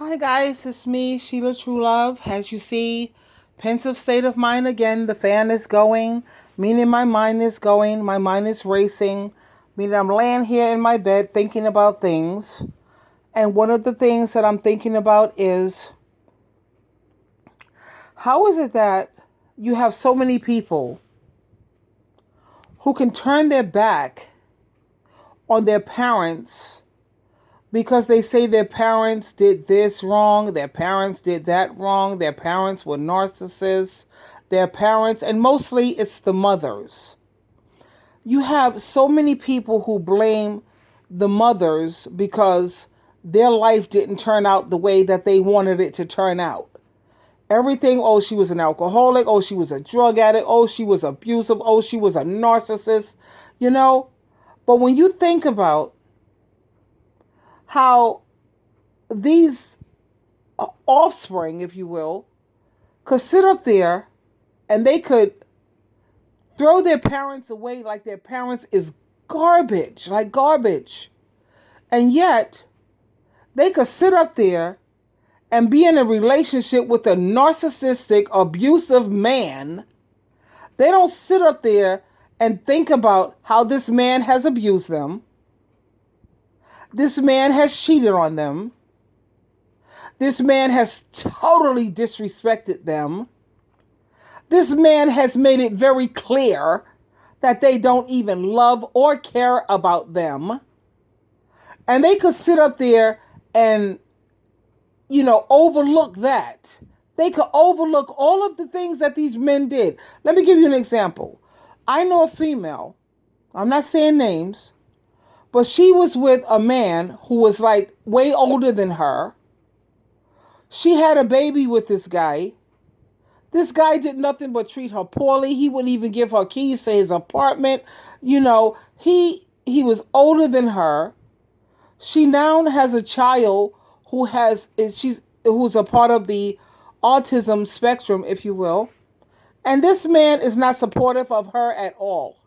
Hi guys, it's me, Sheila True Love. As you see, pensive state of mind again. The fan is going, meaning my mind is going, my mind is racing, meaning I'm laying here in my bed thinking about things. And one of the things that I'm thinking about is how is it that you have so many people who can turn their back on their parents because they say their parents did this wrong, their parents did that wrong, their parents were narcissists, their parents, and mostly it's the mothers. You have so many people who blame the mothers because their life didn't turn out the way that they wanted it to turn out. Everything, oh, she was an alcoholic, oh, she was a drug addict, oh, she was abusive, oh, she was a narcissist, you know? But when you think about how these offspring, if you will, could sit up there and they could throw their parents away like their parents is garbage, like garbage. And yet, they could sit up there and be in a relationship with a narcissistic, abusive man. They don't sit up there and think about how this man has abused them. This man has cheated on them. This man has totally disrespected them. This man has made it very clear that they don't even love or care about them. And they could sit up there and, overlook that. They could overlook all of the things that these men did. Let me give you an example. I know a female, I'm not saying names, but she was with a man who was like way older than her. She had a baby with this guy. This guy did nothing but treat her poorly. He wouldn't even give her keys to his apartment. He was older than her. She now has a child who's a part of the autism spectrum, if you will. And this man is not supportive of her at all.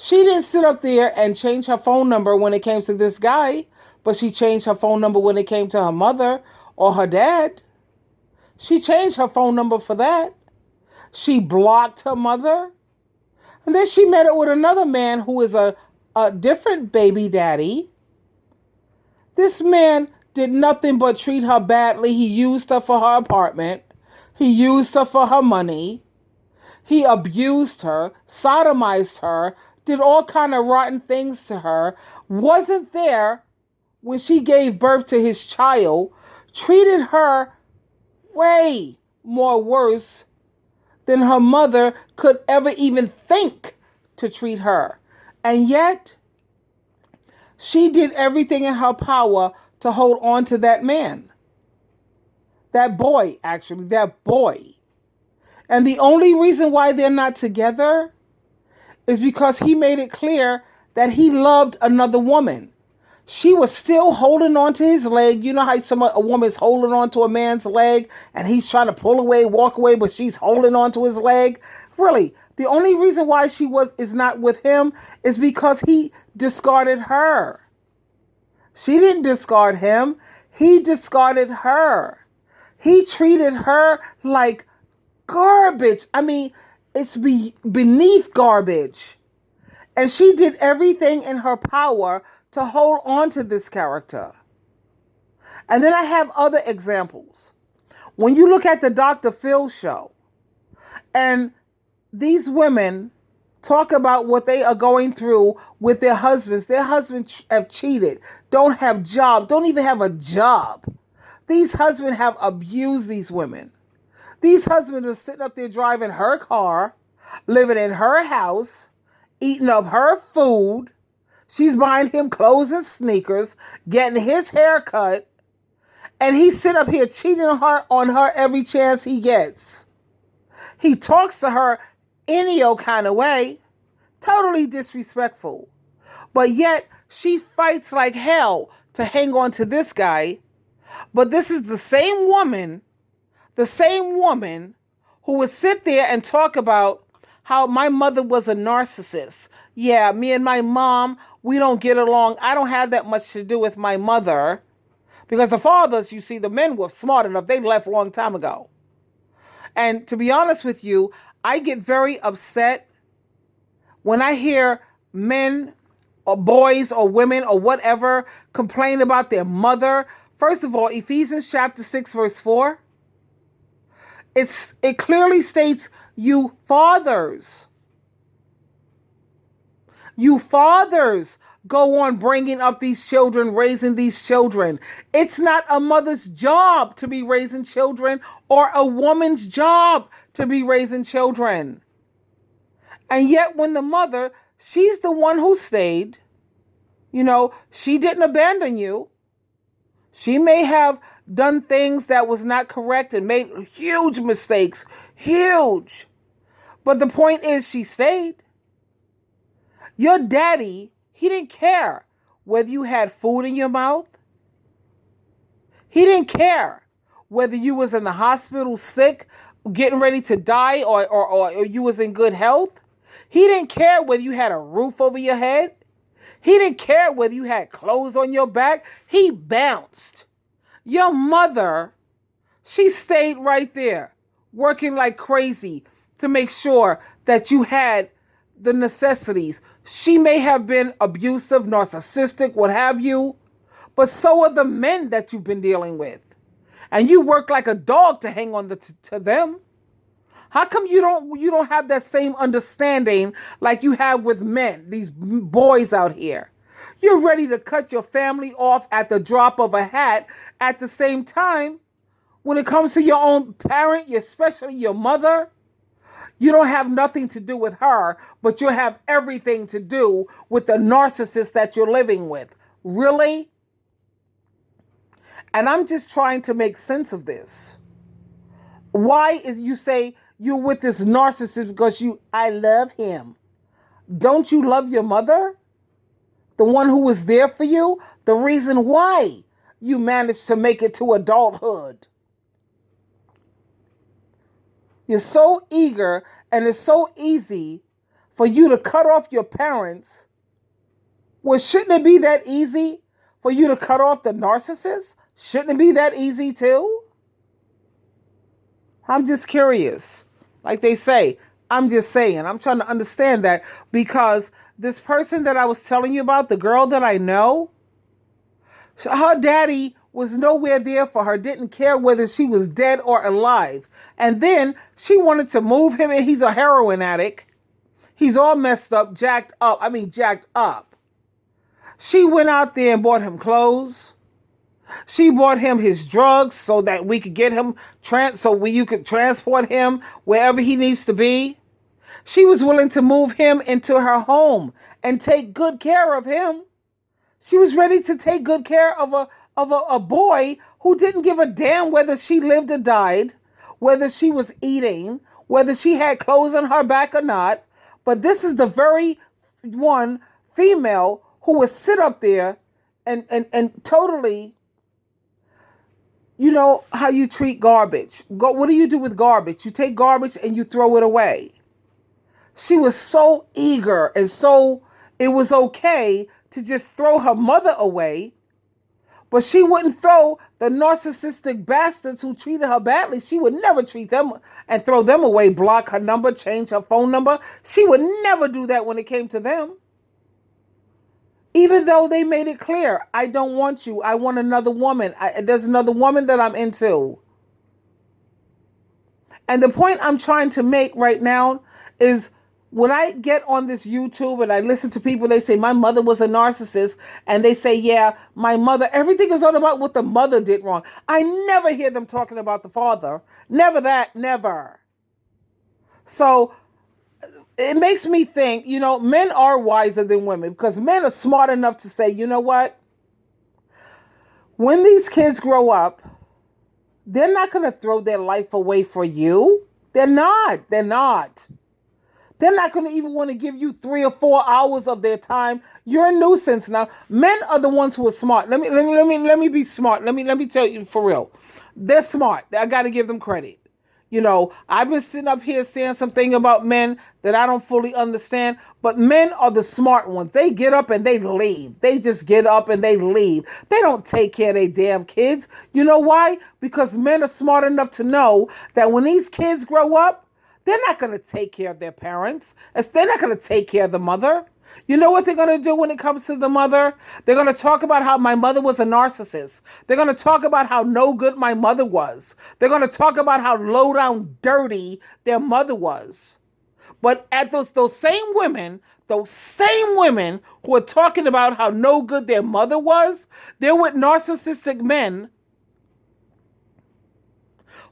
She didn't sit up there and change her phone number when it came to this guy, but she changed her phone number when it came to her mother or her dad. She changed her phone number for that. She blocked her mother. And then she met up with another man who is a different baby daddy. This man did nothing but treat her badly. He used her for her apartment. He used her for her money. He abused her, sodomized her, did all kind of rotten things to her, wasn't there when she gave birth to his child, treated her way more worse than her mother could ever even think to treat her. And yet, she did everything in her power to hold on to that man. That boy, actually, that boy. And the only reason why they're not together is because he made it clear that he loved another woman. She was still holding on to his leg. You know how a woman's holding on to a man's leg and he's trying to pull away, walk away, but she's holding on to his leg? Really, the only reason why she is not with him is because he discarded her. She didn't discard him. He discarded her. He treated her like garbage. I mean, it's beneath garbage. And she did everything in her power to hold on to this character. And then I have other examples. When you look at the Dr. Phil show, and these women talk about what they are going through with their husbands have cheated, don't have jobs, don't even have a job. These husbands have abused these women. These husbands are sitting up there driving her car, living in her house, eating up her food. She's buying him clothes and sneakers, getting his hair cut, and he's sitting up here cheating on her every chance he gets. He talks to her any old kind of way, totally disrespectful. But yet, she fights like hell to hang on to this guy. But this is the same woman who would sit there and talk about how my mother was a narcissist. Yeah, me and my mom, we don't get along. I don't have that much to do with my mother. Because the fathers, you see, the men were smart enough. They left a long time ago. And to be honest with you, I get very upset when I hear men or boys or women or whatever complain about their mother. First of all, Ephesians chapter 6, verse 4, it clearly states, you fathers go on bringing up these children, raising these children. It's not a mother's job to be raising children or a woman's job to be raising children. And yet when the mother, she's the one who stayed, she didn't abandon you. She may have done things that was not correct and made huge mistakes, huge. But the point is she stayed. Your daddy, he didn't care whether you had food in your mouth. He didn't care whether you was in the hospital sick, getting ready to die, or you was in good health. He didn't care whether you had a roof over your head. He didn't care whether you had clothes on your back. He bounced. Your mother, she stayed right there, working like crazy to make sure that you had the necessities. She may have been abusive, narcissistic, what have you, but so are the men that you've been dealing with. And you work like a dog to hang on to them. How come you don't have that same understanding like you have with men, these boys out here? You're ready to cut your family off at the drop of a hat. At the same time, when it comes to your own parent, especially your mother, you don't have nothing to do with her, but you have everything to do with the narcissist that you're living with. Really? And I'm just trying to make sense of this. Why is you say you're with this narcissist because I love him? Don't you love your mother? The one who was there for you? The reason why you managed to make it to adulthood. You're so eager, and it's so easy for you to cut off your parents. Well, shouldn't it be that easy for you to cut off the narcissist? Shouldn't it be that easy too? I'm just curious. Like they say, I'm just saying. I'm trying to understand that, because this person that I was telling you about, the girl that I know, her daddy was nowhere there for her, didn't care whether she was dead or alive. And then she wanted to move him, and he's a heroin addict. He's all messed up, jacked up. She went out there and bought him clothes. She bought him his drugs so that we could get him, you could transport him wherever he needs to be. She was willing to move him into her home and take good care of him. She was ready to take good care of a boy who didn't give a damn whether she lived or died, whether she was eating, whether she had clothes on her back or not. But this is the very one female who would sit up there and totally, you know how you treat garbage. What do you do with garbage? You take garbage and you throw it away. She was so eager, and so it was okay to just throw her mother away. But she wouldn't throw the narcissistic bastards who treated her badly. She would never treat them and throw them away, block her number, change her phone number. She would never do that when it came to them. Even though they made it clear, I don't want you. I want another woman. There's another woman that I'm into. And the point I'm trying to make right now is, when I get on this YouTube and I listen to people, they say, my mother was a narcissist. And they say, yeah, my mother, everything is all about what the mother did wrong. I never hear them talking about the father. Never that, never. So it makes me think, men are wiser than women, because men are smart enough to say, you know what? When these kids grow up, they're not going to throw their life away for you. They're not. They're not going to even want to give you 3 or 4 hours of their time. You're a nuisance. Now, men are the ones who are smart. Let me be smart. Let me tell you for real. They're smart. I got to give them credit. I've been sitting up here saying something about men that I don't fully understand, but men are the smart ones. They get up and they leave. They just get up and they leave. They don't take care of their damn kids. You know why? Because men are smart enough to know that when these kids grow up, they're not going to take care of their parents. They're not going to take care of the mother. You know what they're going to do when it comes to the mother? They're going to talk about how my mother was a narcissist. They're going to talk about how no good my mother was. They're going to talk about how low down dirty their mother was. But at those same women who are talking about how no good their mother was, they're with narcissistic men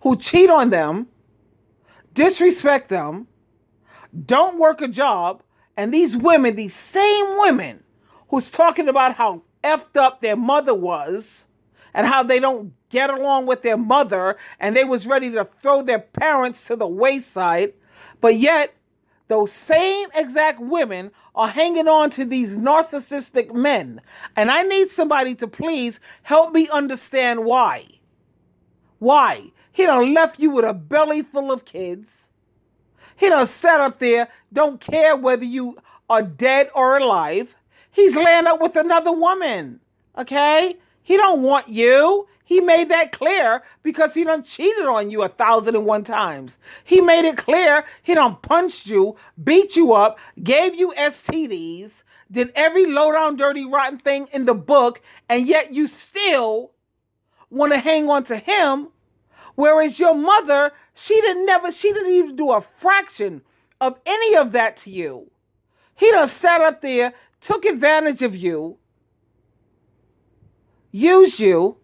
who cheat on them, disrespect them, don't work a job. And these same women who's talking about how effed up their mother was and how they don't get along with their mother and they was ready to throw their parents to the wayside, but yet those same exact women are hanging on to these narcissistic men. And I need somebody to please help me understand why. Why? He done left you with a belly full of kids. He done sat up there, don't care whether you are dead or alive. He's laying up with another woman, okay? He don't want you. He made that clear because he done cheated on you 1,001 times. He made it clear he done punched you, beat you up, gave you STDs, did every low down, dirty, rotten thing in the book, and yet you still want to hang on to him. Whereas your mother, she didn't even do a fraction of any of that to you. He done sat up there, took advantage of you, used you,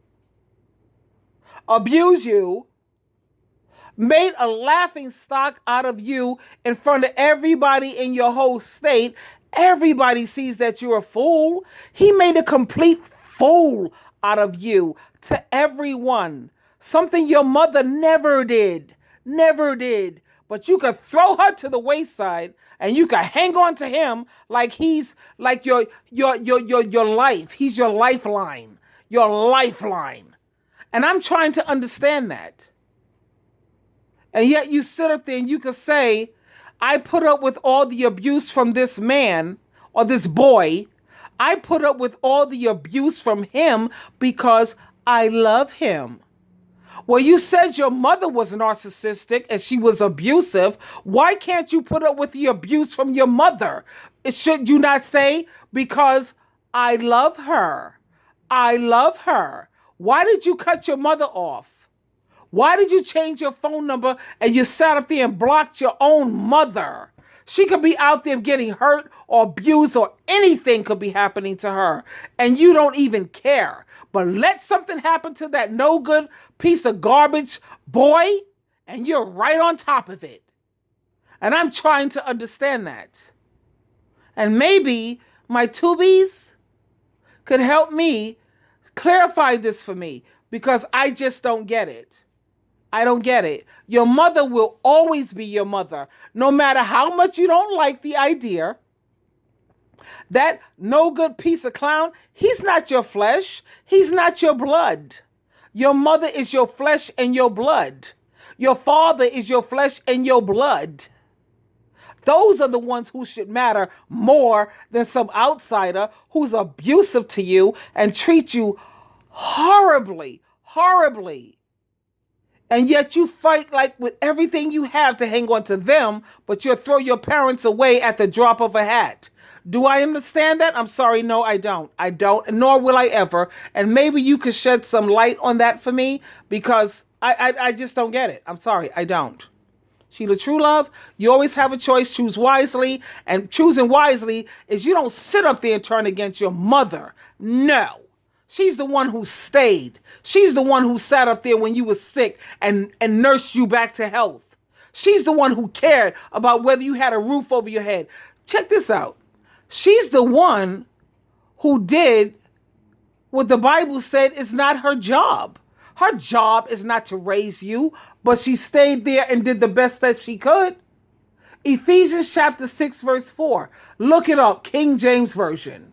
abused you, made a laughing stock out of you in front of everybody in your whole state. Everybody sees that you're a fool. He made a complete fool out of you to everyone. Something your mother never did. But you could throw her to the wayside and you could hang on to him like he's like your life. He's your lifeline. Your lifeline. And I'm trying to understand that. And yet you sit up there and you could say, I put up with all the abuse from this man or this boy. I put up with all the abuse from him because I love him. Well, you said your mother was narcissistic and she was abusive. Why can't you put up with the abuse from your mother? Should you not say, because I love her? I love her. Why did you cut your mother off? Why did you change your phone number and you sat up there and blocked your own mother? She could be out there getting hurt or abused or anything could be happening to her. And you don't even care. But let something happen to that no good piece of garbage boy and you're right on top of it. And I'm trying to understand that. And maybe my tubies could help me clarify this for me because I just don't get it. I don't get it. Your mother will always be your mother, no matter how much you don't like the idea. That no good piece of clown, he's not your flesh. He's not your blood. Your mother is your flesh and your blood. Your father is your flesh and your blood. Those are the ones who should matter more than some outsider who's abusive to you and treats you horribly, horribly. And yet you fight like with everything you have to hang on to them, but you'll throw your parents away at the drop of a hat. Do I understand that? I'm sorry, no, I don't. I don't, nor will I ever. And maybe you could shed some light on that for me because I just don't get it. I'm sorry, I don't. Sheila True Love, you always have a choice. Choose wisely. And choosing wisely is you don't sit up there and turn against your mother. No. She's the one who stayed. She's the one who sat up there when you were sick and nursed you back to health. She's the one who cared about whether you had a roof over your head. Check this out. She's the one who did what the Bible said is not her job. Her job is not to raise you, but she stayed there and did the best that she could. Ephesians chapter 6, verse 4. Look it up, King James Version.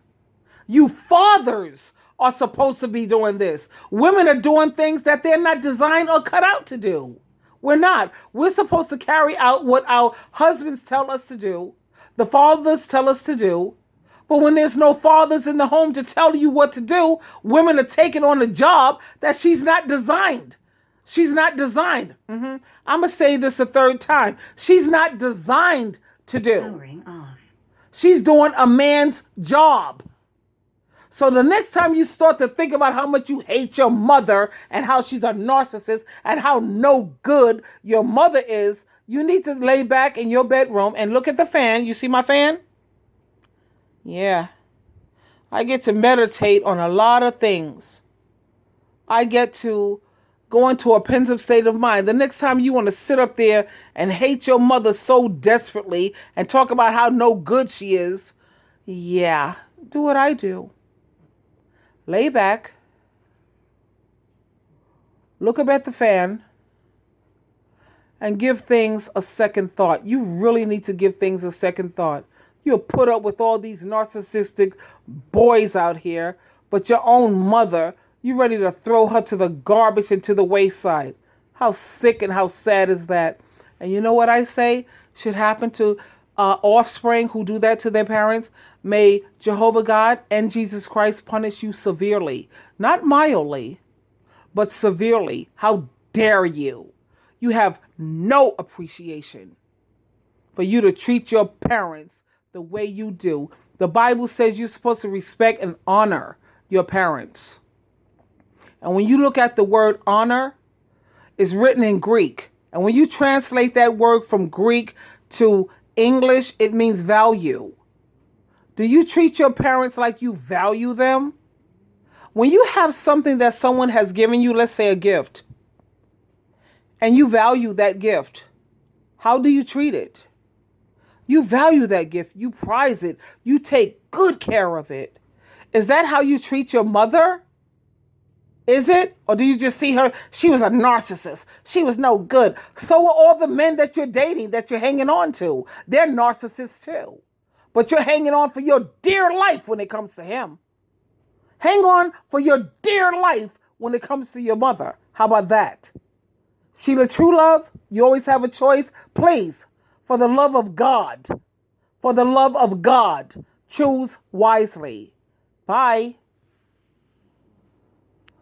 You fathers are supposed to be doing this. Women are doing things that they're not designed or cut out to do. We're not. We're supposed to carry out what our husbands tell us to do, the fathers tell us to do. But when there's no fathers in the home to tell you what to do, women are taking on a job that she's not designed. She's not designed. I'm going to say this a third time. She's not designed to do. She's doing a man's job. So the next time you start to think about how much you hate your mother and how she's a narcissist and how no good your mother is, you need to lay back in your bedroom and look at the fan. You see my fan? Yeah. I get to meditate on a lot of things. I get to go into a pensive state of mind. The next time you want to sit up there and hate your mother so desperately and talk about how no good she is, yeah, do what I do. Lay back, look up at the fan, and give things a second thought. You really need to give things a second thought. You'll put up with all these narcissistic boys out here, but your own mother, you're ready to throw her to the garbage and to the wayside. How sick and how sad is that? And you know what I say should happen to offspring who do that to their parents? May Jehovah God and Jesus Christ punish you severely. Not mildly, but severely. How dare you? You have no appreciation for you to treat your parents the way you do. The Bible says you're supposed to respect and honor your parents. And when you look at the word honor, it's written in Greek. And when you translate that word from Greek to English, it means value. Do you treat your parents like you value them? When you have something that someone has given you, let's say a gift, and you value that gift, how do you treat it? You value that gift. You prize it. You take good care of it. Is that how you treat your mother? Is it? Or do you just see her? She was a narcissist. She was no good. So are all the men that you're dating, that you're hanging on to. They're narcissists too. But you're hanging on for your dear life when it comes to him. Hang on for your dear life when it comes to your mother. How about that? She the true love? You always have a choice? Please, for the love of God, choose wisely. Bye.